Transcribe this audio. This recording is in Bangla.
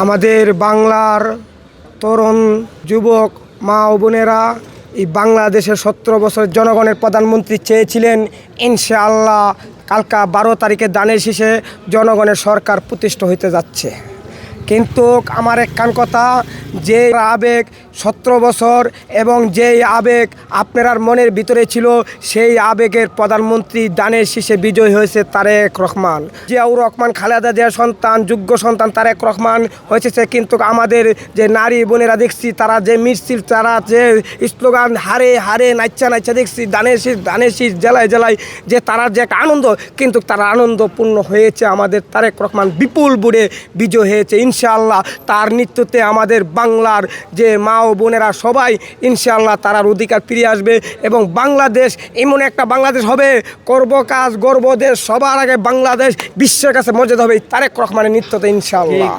আমাদের বাংলার তরুণ যুবক মা ও বোনেরা এই বাংলাদেশের 17 বছরের জনগণের প্রধানমন্ত্রী চেয়েছিলেন। ইনশাআল্লাহ কালকা 12 তারিখে দানের শীষে জনগণের সরকার প্রতিষ্ঠা হইতে যাচ্ছে। কিন্তু আমার একখান কথা, যে আবেগ 17 বছর এবং যেই আবেগ আপনার মনের ভিতরে ছিল, সেই আবেগের প্রধানমন্ত্রী দানের শীষে বিজয় হয়েছে তারেক রহমান। জিয়াউর রহমান খালেদা জিয়ার সন্তান, যোগ্য সন্তান তারেক রহমান হয়েছে। কিন্তু আমাদের যে নারী বোনেরা দেখছি, তারা যে মিছিল, তারা যে স্লোগান হারে হারে নাচ্চা নাচ্চা দেখছি, দানের শীষ জেলায় জেলায়, যে তারা যে একটা আনন্দ, কিন্তু তারা আনন্দপূর্ণ হয়েছে। আমাদের তারেক রহমান বিপুল বুড়ে বিজয় হয়েছে। ইনশাআল্লাহ তার নেতৃত্বে আমাদের বাংলার যে মা ও বোনেরা সবাই ইনশাআল্লাহ তারার অধিকার ফিরে আসবে এবং বাংলাদেশ এমন একটা বাংলাদেশ হবে, করব কাজ গর্ব দেশ, সবার আগে বাংলাদেশ বিশ্বের কাছে মর্যাদা হবে তারেক রহমানের নেতৃত্বে ইনশাআল্লাহ।